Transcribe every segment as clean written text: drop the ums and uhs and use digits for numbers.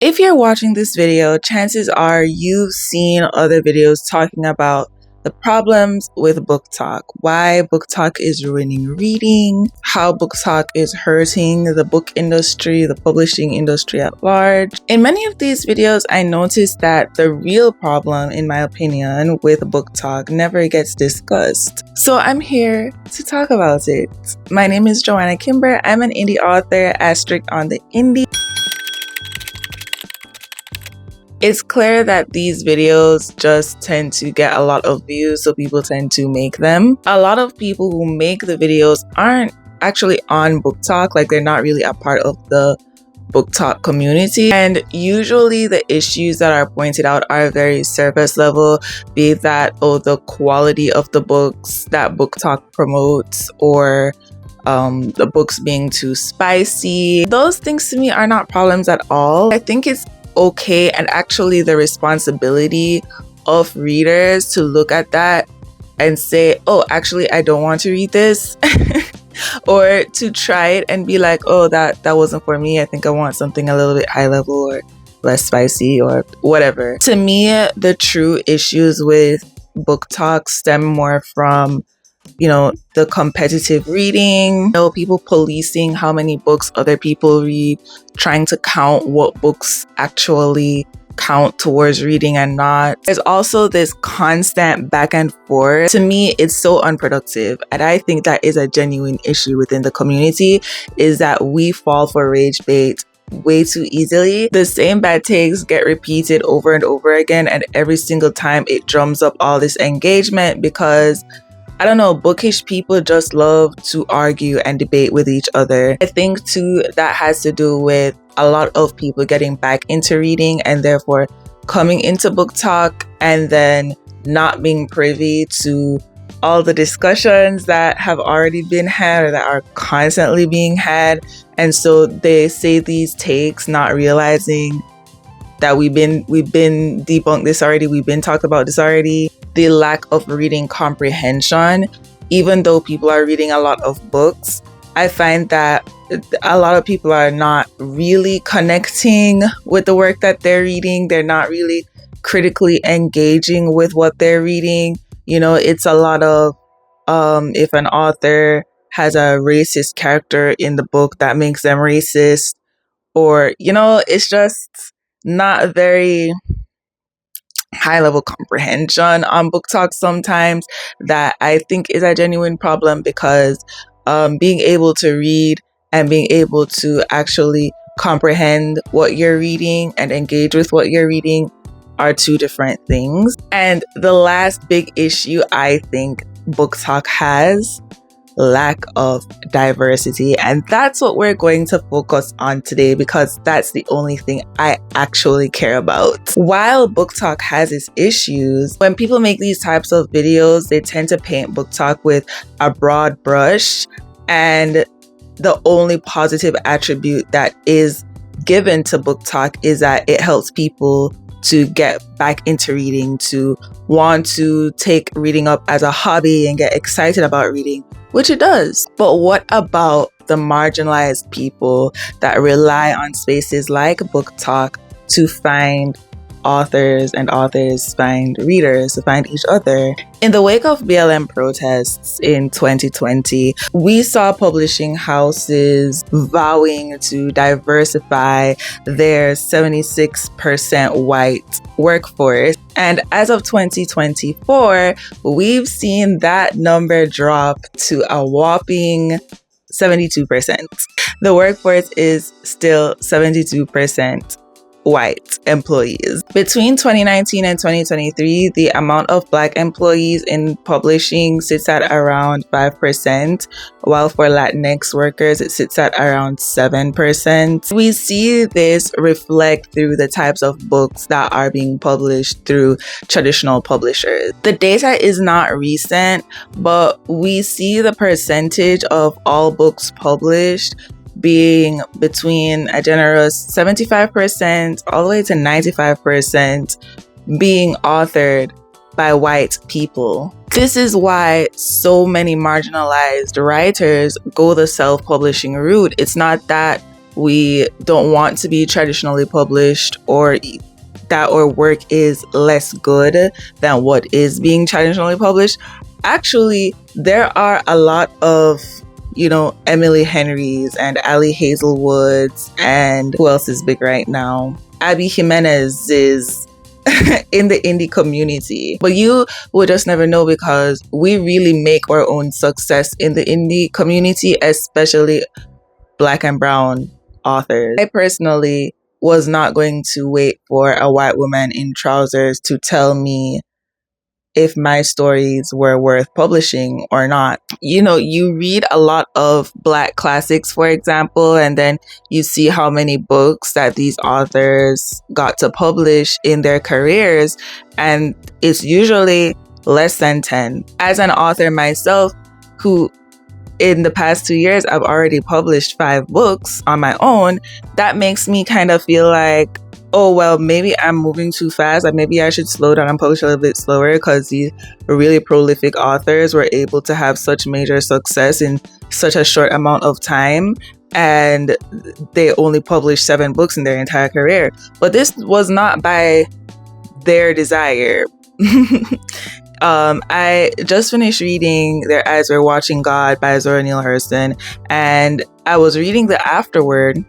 If you're watching this video, chances are you've seen other videos talking about the problems with Booktok, why Booktok is ruining reading, how Booktok is hurting the book industry, the publishing industry at large. In many of these videos, I noticed that the real problem, in my opinion, with Booktok never gets discussed. So I'm here to talk about it. My name is Joanna Kimber. I'm an indie author, asterisk on the indie. It's clear that these videos just tend to get a lot of views, so people tend to make them. A lot of people who make the videos aren't actually on Booktok, like they're not really a part of the Booktok community. And usually the issues that are pointed out are very surface level, be it that, the quality of the books that Booktok promotes, or the books being too spicy. Those things to me are not problems at all. I think it's okay and actually the responsibility of readers to look at that and say, oh, actually I don't want to read this or to try it and be like, oh, that wasn't for me. I think I want something a little bit high level or less spicy or whatever. To me, the true issues with Booktok stem more from the competitive reading, people policing how many books other people read, trying to count what books actually count towards reading and not. There's also this constant back and forth. To me, it's so unproductive. And I think that is a genuine issue within the community, is that we fall for rage bait way too easily. The same bad takes get repeated over and over again, and every single time it drums up all this engagement because I don't know, bookish people just love to argue and debate with each other. I think too that has to do with a lot of people getting back into reading and therefore coming into Booktok and then not being privy to all the discussions that have already been had or that are constantly being had. And so they say these takes not realizing that we've been debunked this already, we've been talked about this already. The lack of reading comprehension, even though people are reading a lot of books, I find that a lot of people are not really connecting with the work that they're reading. They're not really critically engaging with what they're reading. It's a lot of if an author has a racist character in the book, that makes them racist, or it's just not very high level comprehension on Booktok sometimes, that I think is a genuine problem, because being able to read and being able to actually comprehend what you're reading and engage with what you're reading are two different things. And the last big issue I think Booktok has, lack of diversity, and that's what we're going to focus on today, because that's the only thing I actually care about. While Booktok has its issues, when people make these types of videos, they tend to paint Booktok with a broad brush, and the only positive attribute that is given to Booktok is that it helps people to get back into reading, to want to take reading up as a hobby and get excited about reading, which it does. But what about the marginalized people that rely on spaces like Booktok to find authors, and authors find readers, to find each other? In the wake of BLM protests in 2020, we saw publishing houses vowing to diversify their 76% white workforce. And as of 2024, we've seen that number drop to a whopping 72%. The workforce is still 72% white employees. Between 2019 and 2023, the amount of Black employees in publishing sits at around 5%, while for Latinx workers, it sits at around 7%. We see this reflect through the types of books that are being published through traditional publishers. The data is not recent, but we see the percentage of all books published being between a generous 75% all the way to 95% being authored by white people. This is why so many marginalized writers go the self-publishing route. It's not that we don't want to be traditionally published, or that our work is less good than what is being traditionally published. Actually, there are a lot of, Emily Henrys and Ali Hazelwoods, and who else is big right now? Abby Jimenez is in the indie community. But you will just never know, because we really make our own success in the indie community, especially Black and brown authors. I personally was not going to wait for a white woman in trousers to tell me if my stories were worth publishing or not. You read a lot of Black classics, for example, and then you see how many books that these authors got to publish in their careers, and it's usually less than 10. As an author myself, who in the past 2 years, I've already published 5 books on my own, that makes me kind of feel like, oh, well, maybe I'm moving too fast. Like, maybe I should slow down and publish a little bit slower, because these really prolific authors were able to have such major success in such a short amount of time, and they only published 7 books in their entire career. But this was not by their desire. I just finished reading Their Eyes Were Watching God by Zora Neale Hurston, and I was reading the afterword.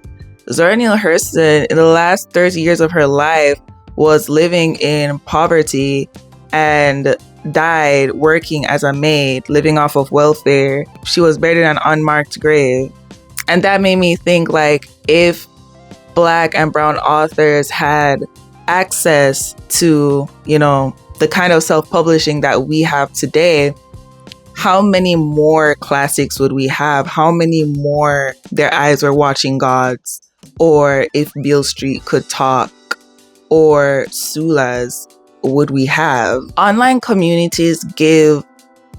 Zora Neale Hurston, in the last 30 years of her life, was living in poverty and died working as a maid, living off of welfare. She was buried in an unmarked grave. And that made me think, like, if Black and brown authors had access to, the kind of self-publishing that we have today, how many more classics would we have? How many more Their Eyes Were Watching Gods, or If Beale Street Could Talk, or Sula's would we have? Online communities give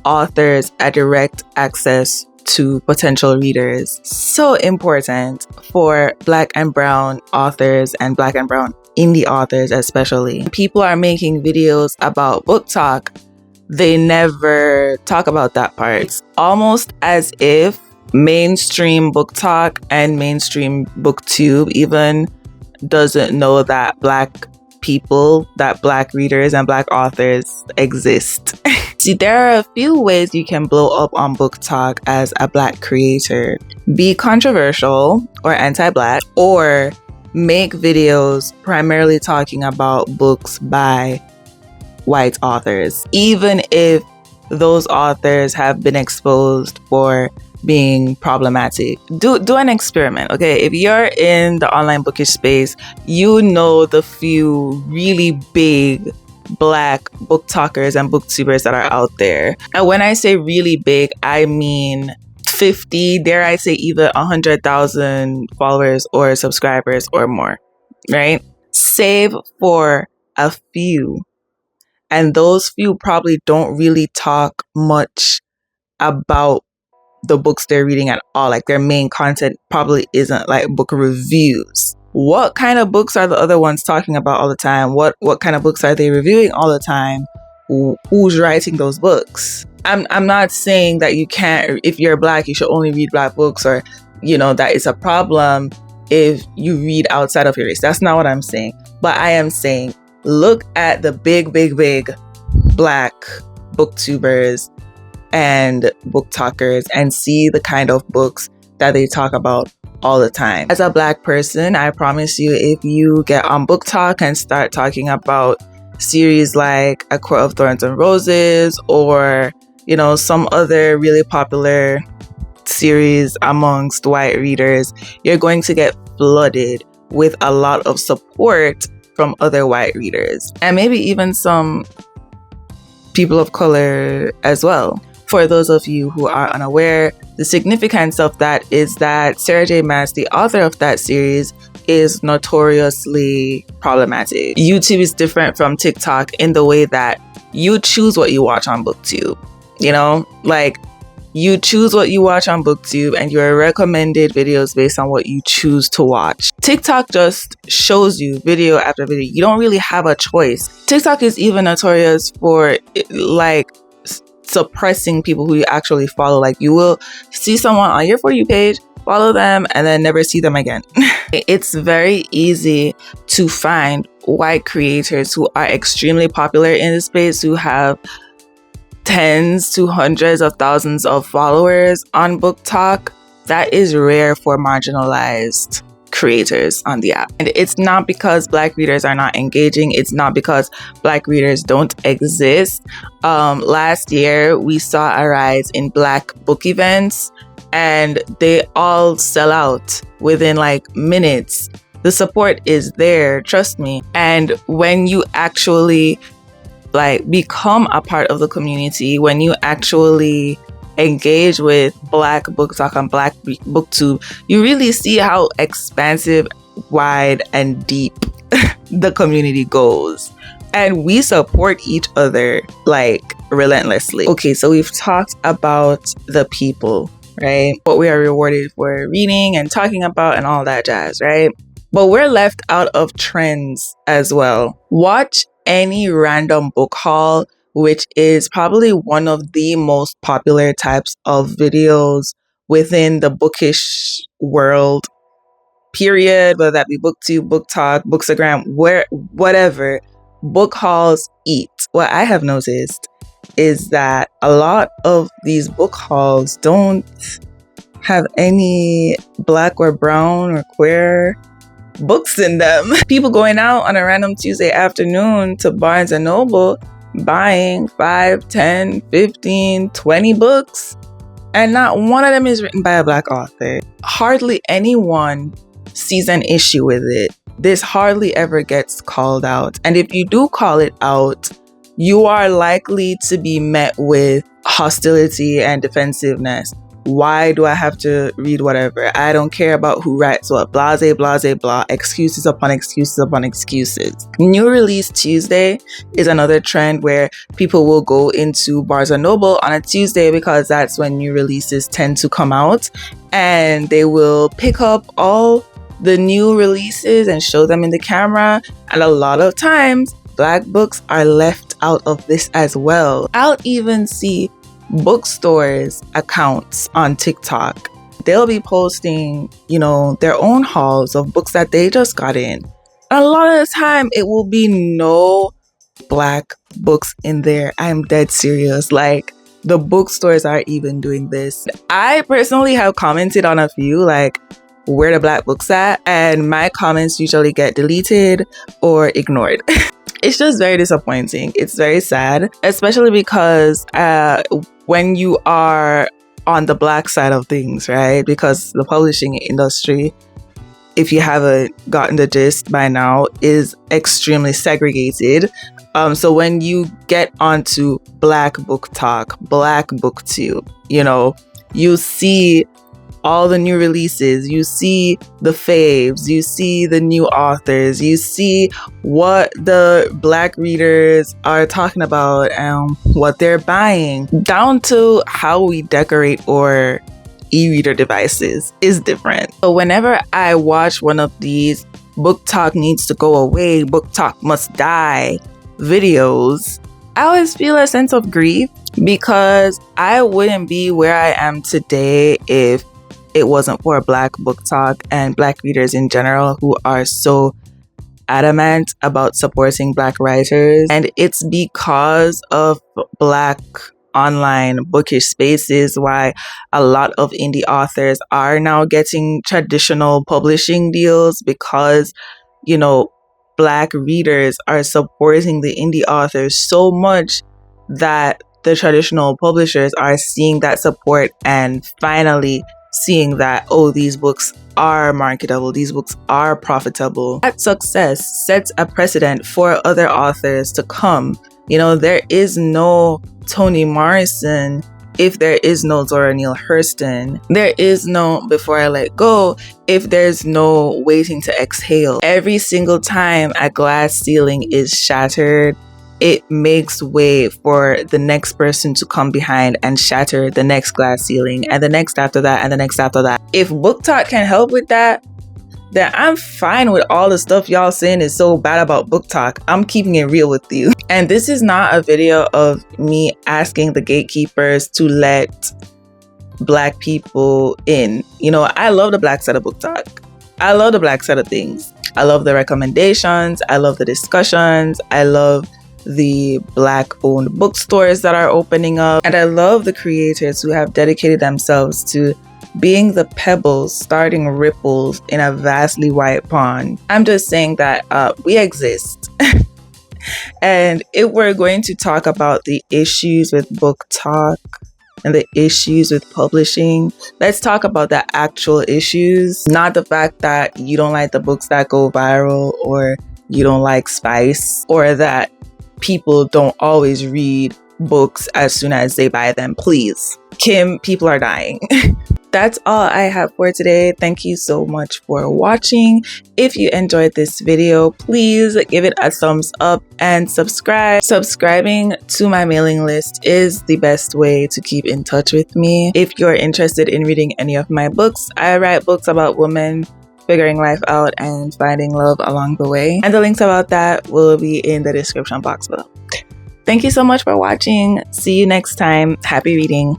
authors a direct access to potential readers. So important for Black and brown authors and Black and brown indie authors especially. People are making videos about Booktok. They never talk about that part. It's almost as if mainstream Booktok and mainstream Booktube even doesn't know that Black people, that Black readers and Black authors exist. See, there are a few ways you can blow up on Booktok as a Black creator. Be controversial or anti-Black, or make videos primarily talking about books by white authors, even if those authors have been exposed for being problematic. Do an experiment, okay? If you're in the online bookish space, you know the few really big Black booktalkers and booktubers that are out there. And when I say really big, I mean 50, dare I say even 100,000 followers or subscribers or more, right? Save for a few. And those few probably don't really talk much about the books they're reading at all. Like, their main content probably isn't like book reviews. What kind of books are the other ones talking about all the time? What kind of books are they reviewing all the time? Who's writing those books? I'm not saying that you can't, if you're Black, you should only read Black books, or, that it's a problem if you read outside of your race. That's not what I'm saying. But I am saying, look at the big Black booktubers and booktalkers and see the kind of books that they talk about all the time. As a Black person, I promise you, if you get on Booktok and start talking about series like A Court of Thorns and Roses, or some other really popular series amongst white readers, you're going to get flooded with a lot of support from other white readers, and maybe even some people of color as well. For those of you who are unaware, the significance of that is that Sarah J. Maas, the author of that series, is notoriously problematic. YouTube is different from TikTok in the way that you choose what you watch on BookTube. Like, you choose what you watch on BookTube, and you're recommended videos based on what you choose to watch. TikTok just shows you video after video. You don't really have a choice. TikTok is even notorious for suppressing people who you actually follow. Like, you will see someone on your For You page follow them, and then never see them again. It's very easy to find white creators who are extremely popular in the space, who have tens to hundreds of thousands of followers on Booktok. That is rare for marginalized creators on the app. And it's not because Black readers are not engaging. It's not because Black readers don't exist. Last year, we saw a rise in Black book events, and they all sell out within like minutes. The support is there, trust me. And when you actually like become a part of the community, when you actually engage with Black Booktok and Black Booktube, you really see how expansive, wide, and deep the community goes. And we support each other like relentlessly. Okay, so we've talked about the people, right? What we are rewarded for reading and talking about and all that jazz, right? But we're left out of trends as well. Watch any random book haul, which is probably one of the most popular types of videos within the bookish world, period, whether that be BookTube, Booktok, Bookstagram, whatever. Book hauls eat. What I have noticed is that a lot of these book hauls don't have any Black or brown or queer books in them. People going out on a random Tuesday afternoon to Barnes & Noble, buying 5, 10, 15, 20 books, and not one of them is written by a Black author. Hardly anyone sees an issue with it. This hardly ever gets called out. And if you do call it out, you are likely to be met with hostility and defensiveness. Why do I have to read whatever? I don't care about who writes what. Blase, blase, blah. Excuses upon excuses upon excuses. New Release Tuesday is another trend where people will go into Barnes & Noble on a Tuesday because that's when new releases tend to come out. And they will pick up all the new releases and show them in the camera. And a lot of times, Black books are left out of this as well. I'll even see bookstores accounts on TikTok. They'll be posting, their own hauls of books that they just got in. A lot of the time, it will be no Black books in there. I'm dead serious. Like, the bookstores are even doing this. I personally have commented on a few, like, where the Black books at? And my comments usually get deleted or ignored. It's just very disappointing. It's very sad, especially because when you are on the Black side of things, right? Because the publishing industry, if you haven't gotten the gist by now, is extremely segregated. So when you get onto Black Booktok, Black Booktube, you see all the new releases, you see the faves, you see the new authors, you see what the Black readers are talking about and what they're buying, down to how we decorate our e-reader devices is different. So whenever I watch one of these Booktok needs to go away, Booktok must die videos, I always feel a sense of grief because I wouldn't be where I am today if it wasn't for Black Booktok and Black readers in general who are so adamant about supporting Black writers. And it's because of Black online bookish spaces why a lot of indie authors are now getting traditional publishing deals, because, Black readers are supporting the indie authors so much that the traditional publishers are seeing that support and finally seeing that, these books are marketable, these books are profitable. That success sets a precedent for other authors to come. There is no Toni Morrison if there is no Zora Neale Hurston. There is no Before I Let Go if there's no Waiting to Exhale. Every single time a glass ceiling is shattered, it makes way for the next person to come behind and shatter the next glass ceiling and the next after that and the next after that. If Booktok can help with that, then I'm fine with all the stuff y'all saying is so bad about Booktok. I'm keeping it real with you. And this is not a video of me asking the gatekeepers to let Black people in. You know, I love the Black side of Booktok. I love the Black side of things. I love the recommendations. I love the discussions. I love the Black-owned bookstores that are opening up. And I love the creators who have dedicated themselves to being the pebbles starting ripples in a vastly wide pond. I'm just saying that we exist. And if we're going to talk about the issues with Booktok and the issues with publishing, let's talk about the actual issues, not the fact that you don't like the books that go viral, or you don't like spice, or that people don't always read books as soon as they buy them. Please, Kim, people are dying. That's all I have for today. Thank you so much for watching. If you enjoyed this video, please give it a thumbs up and subscribe. Subscribing to my mailing list is the best way to keep in touch with me. If you're interested in reading any of my books, I write books about women figuring life out and finding love along the way. And the links about that will be in the description box below. Thank you so much for watching. See you next time. Happy reading.